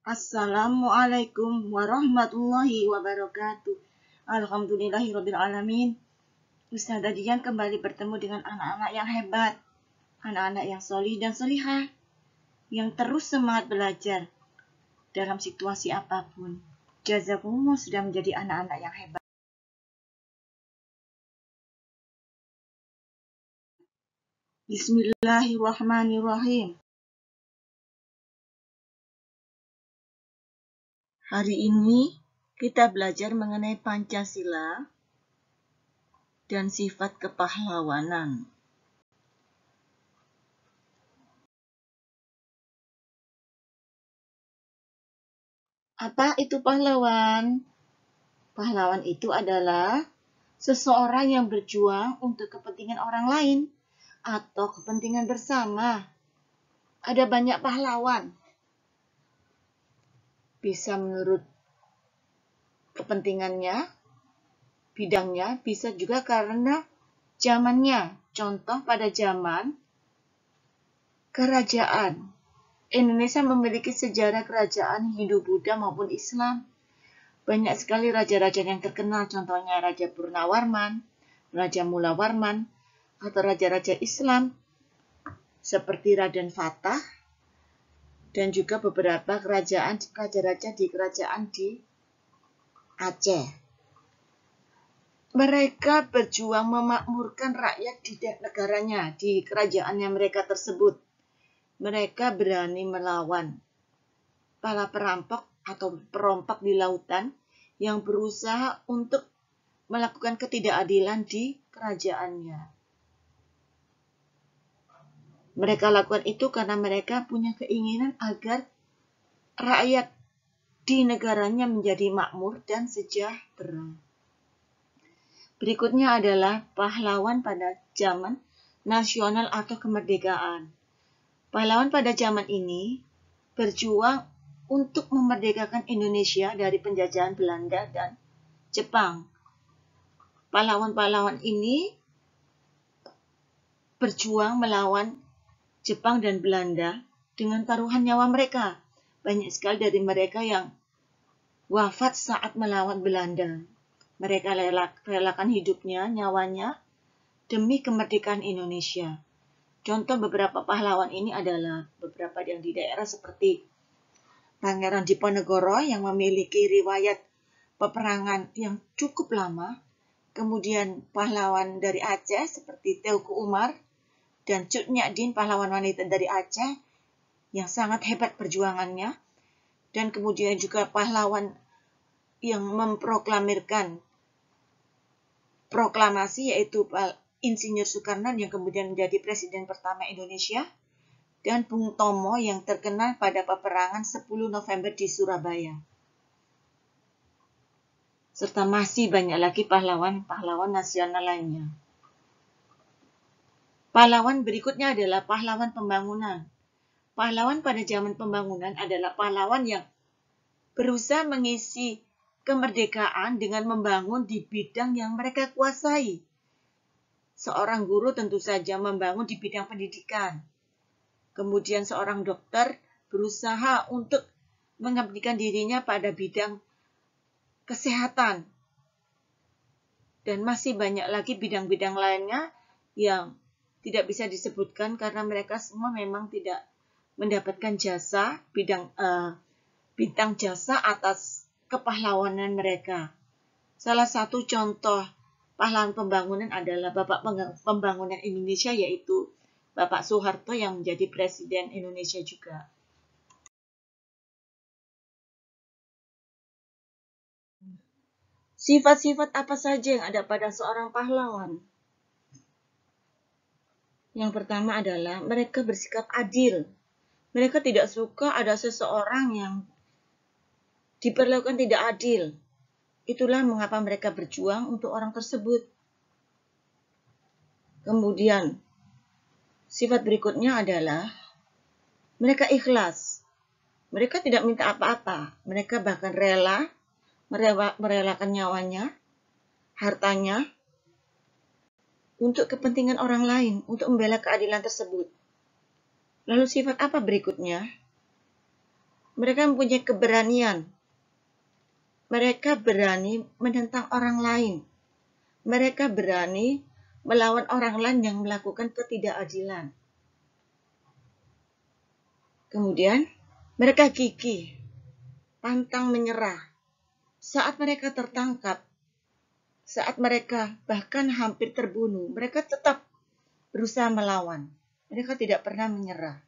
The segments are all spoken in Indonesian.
Assalamualaikum warahmatullahi wabarakatuh. Alhamdulillahirabbil alamin. Ustazah Dian kembali bertemu dengan anak-anak yang hebat, anak-anak yang solih dan solihah, yang terus semangat belajar dalam situasi apapun. Jazakumullah sudah menjadi anak-anak yang hebat. Bismillahirrahmanirrahim. Hari ini kita belajar mengenai Pancasila dan sifat kepahlawanan. Apa itu pahlawan? Pahlawan itu adalah seseorang yang berjuang untuk kepentingan orang lain atau kepentingan bersama. Ada banyak pahlawan. Bisa menurut kepentingannya, bidangnya, bisa juga karena zamannya. Contoh pada zaman kerajaan. Indonesia memiliki sejarah kerajaan Hindu-Buddha maupun Islam. Banyak sekali raja-raja yang terkenal, contohnya Raja Purnawarman, Raja Mulawarman, atau raja-raja Islam seperti Raden Fatah, dan juga beberapa raja-raja di kerajaan di Aceh. Mereka berjuang memakmurkan rakyat di negaranya, di kerajaannya mereka tersebut. Mereka berani melawan para perampok atau perompak di lautan yang berusaha untuk melakukan ketidakadilan di kerajaannya. Mereka lakukan itu karena mereka punya keinginan agar rakyat di negaranya menjadi makmur dan sejahtera. Berikutnya adalah pahlawan pada zaman nasional atau kemerdekaan. Pahlawan pada zaman ini berjuang untuk memerdekakan Indonesia dari penjajahan Belanda dan Jepang. Pahlawan-pahlawan ini berjuang melawan Jepang dan Belanda dengan taruhan nyawa mereka. Banyak sekali dari mereka yang wafat saat melawan Belanda. Mereka relakan hidupnya, nyawanya, demi kemerdekaan Indonesia. Contoh beberapa pahlawan ini adalah beberapa yang di daerah seperti Pangeran Diponegoro yang memiliki riwayat peperangan yang cukup lama. Kemudian pahlawan dari Aceh seperti Teuku Umar dan Cut Nyak pahlawan wanita dari Aceh yang sangat hebat perjuangannya. Dan kemudian juga pahlawan yang memproklamirkan proklamasi yaitu Insinyur Soekarno yang kemudian menjadi presiden pertama Indonesia, dan Bung Tomo yang terkenal pada peperangan 10 November di Surabaya. Serta masih banyak lagi pahlawan-pahlawan nasional lainnya. Pahlawan berikutnya adalah pahlawan pembangunan. Pahlawan pada zaman pembangunan adalah pahlawan yang berusaha mengisi kemerdekaan dengan membangun di bidang yang mereka kuasai. Seorang guru tentu saja membangun di bidang pendidikan. Kemudian seorang dokter berusaha untuk mengabdikan dirinya pada bidang kesehatan. Dan masih banyak lagi bidang-bidang lainnya yang tidak bisa disebutkan karena mereka semua memang tidak mendapatkan jasa, bintang jasa atas kepahlawanan mereka. Salah satu contoh pahlawan pembangunan adalah Bapak Pembangunan Indonesia, yaitu Bapak Soeharto yang menjadi Presiden Indonesia juga. Sifat-sifat apa saja yang ada pada seorang pahlawan? Yang pertama adalah mereka bersikap adil. Mereka tidak suka ada seseorang yang diperlakukan tidak adil. Itulah mengapa mereka berjuang untuk orang tersebut. Kemudian, sifat berikutnya adalah mereka ikhlas. Mereka tidak minta apa-apa. Mereka bahkan rela merelakan nyawanya, hartanya, untuk kepentingan orang lain, untuk membela keadilan tersebut. Lalu sifat apa berikutnya? Mereka mempunyai keberanian. Mereka berani menentang orang lain. Mereka berani melawan orang lain yang melakukan ketidakadilan. Kemudian, mereka gigih, pantang menyerah. Saat mereka tertangkap, saat mereka bahkan hampir terbunuh, mereka tetap berusaha melawan. Mereka tidak pernah menyerah.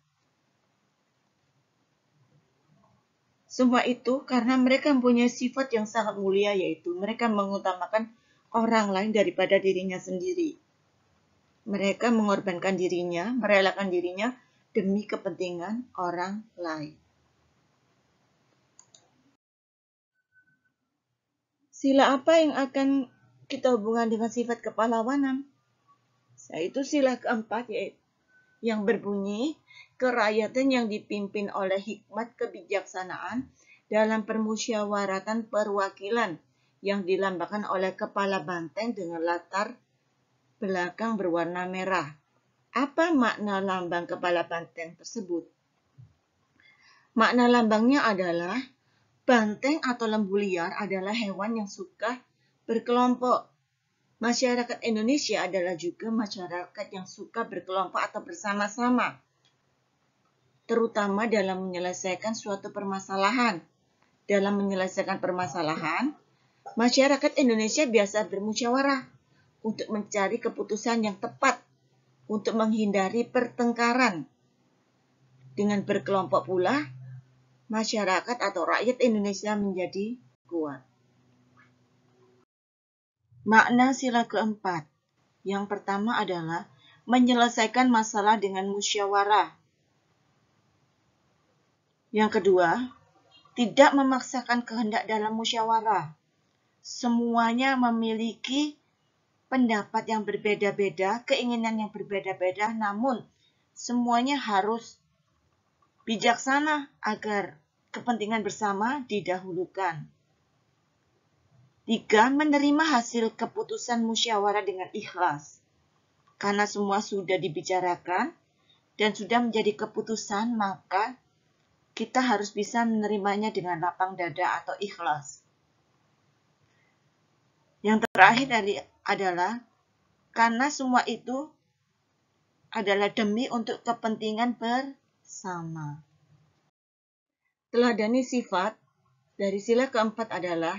Semua itu karena mereka mempunyai sifat yang sangat mulia, yaitu mereka mengutamakan orang lain daripada dirinya sendiri. Mereka mengorbankan dirinya, merelakan dirinya demi kepentingan orang lain. Sila apa yang akan kita hubungkan dengan sifat kepahlawanan? Yaitu sila keempat, yaitu yang berbunyi, kerakyatan yang dipimpin oleh hikmat kebijaksanaan dalam permusyawaratan perwakilan yang dilambangkan oleh kepala banteng dengan latar belakang berwarna merah. Apa makna lambang kepala banteng tersebut? Makna lambangnya adalah banteng atau lembu liar adalah hewan yang suka berkelompok. Masyarakat Indonesia adalah juga masyarakat yang suka berkelompok atau bersama-sama, terutama dalam menyelesaikan suatu permasalahan. Dalam menyelesaikan permasalahan, masyarakat Indonesia biasa bermusyawarah untuk mencari keputusan yang tepat untuk menghindari pertengkaran. Dengan berkelompok pula, masyarakat atau rakyat Indonesia menjadi kuat. Makna sila keempat. Yang pertama adalah menyelesaikan masalah dengan musyawarah. Yang kedua, tidak memaksakan kehendak dalam musyawarah. Semuanya memiliki pendapat yang berbeda-beda, keinginan yang berbeda-beda, namun semuanya harus bijaksana agar kepentingan bersama didahulukan. 3. Menerima hasil keputusan musyawarah dengan ikhlas. Karena semua sudah dibicarakan dan sudah menjadi keputusan, maka kita harus bisa menerimanya dengan lapang dada atau ikhlas. Yang terakhir adalah karena semua itu adalah demi untuk kepentingan bersama. Teladani sifat dari sila keempat adalah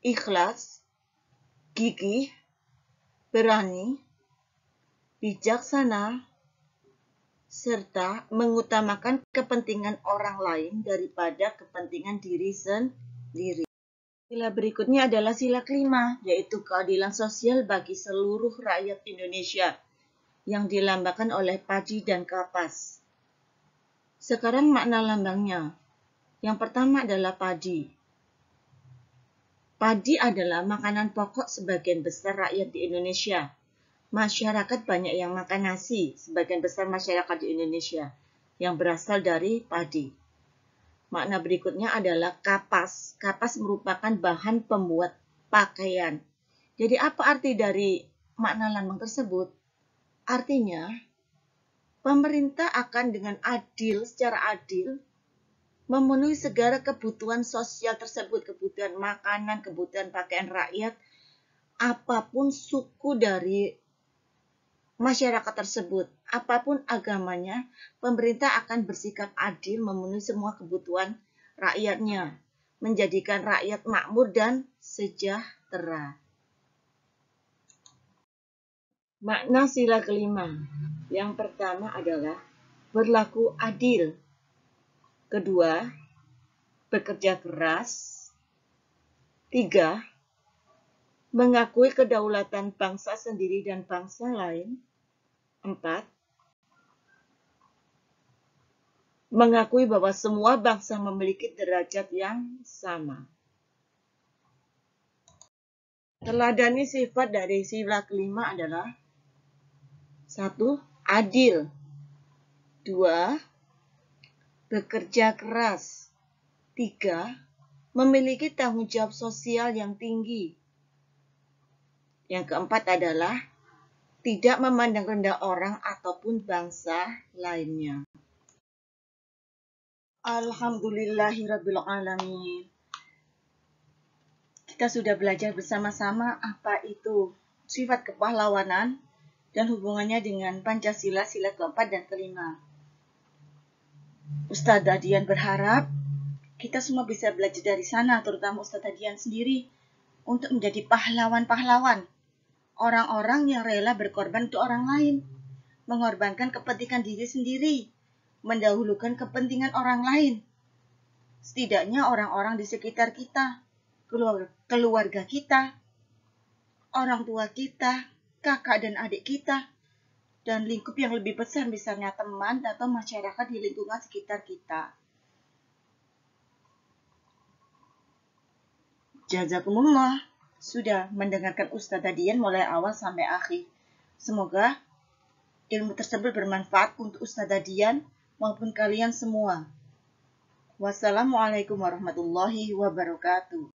ikhlas, gigih, berani, bijaksana, serta mengutamakan kepentingan orang lain daripada kepentingan diri sendiri. Sila berikutnya adalah sila kelima, yaitu keadilan sosial bagi seluruh rakyat Indonesia yang dilambangkan oleh padi dan kapas. Sekarang makna lambangnya. Yang pertama adalah padi. Padi adalah makanan pokok sebagian besar rakyat di Indonesia. Masyarakat banyak yang makan nasi, sebagian besar masyarakat di Indonesia, yang berasal dari padi. Makna berikutnya adalah kapas. Kapas merupakan bahan pembuat pakaian. Jadi apa arti dari makna lambang tersebut? Artinya, pemerintah akan dengan adil, secara adil, memenuhi segala kebutuhan sosial tersebut, kebutuhan makanan, kebutuhan pakaian rakyat, apapun suku dari masyarakat tersebut, apapun agamanya, pemerintah akan bersikap adil memenuhi semua kebutuhan rakyatnya, menjadikan rakyat makmur dan sejahtera. Makna sila kelima. Yang pertama adalah berlaku adil. Kedua, bekerja keras. 3. Mengakui kedaulatan bangsa sendiri dan bangsa lain. 4. Mengakui bahwa semua bangsa memiliki derajat yang sama. Teladani sifat dari sila kelima adalah 1. Adil. 2. Bekerja keras. 3. Memiliki tanggung jawab sosial yang tinggi. Yang keempat adalah tidak memandang rendah orang ataupun bangsa lainnya. Alhamdulillahirabbil alamin. Kita sudah belajar bersama-sama apa itu sifat kepahlawanan dan hubungannya dengan Pancasila, sila keempat dan kelima. Ustadz Adian berharap kita semua bisa belajar dari sana, terutama Ustadz Adian sendiri, untuk menjadi pahlawan-pahlawan. Orang-orang yang rela berkorban untuk orang lain, mengorbankan kepentingan diri sendiri, mendahulukan kepentingan orang lain. Setidaknya orang-orang di sekitar kita, keluarga kita, orang tua kita, kakak dan adik kita, dan lingkup yang lebih besar misalnya teman atau masyarakat di lingkungan sekitar kita. Jazakumullah sudah mendengarkan Ustadz Adian mulai awal sampai akhir. Semoga ilmu tersebut bermanfaat untuk Ustadz Adian maupun kalian semua. Wassalamualaikum warahmatullahi wabarakatuh.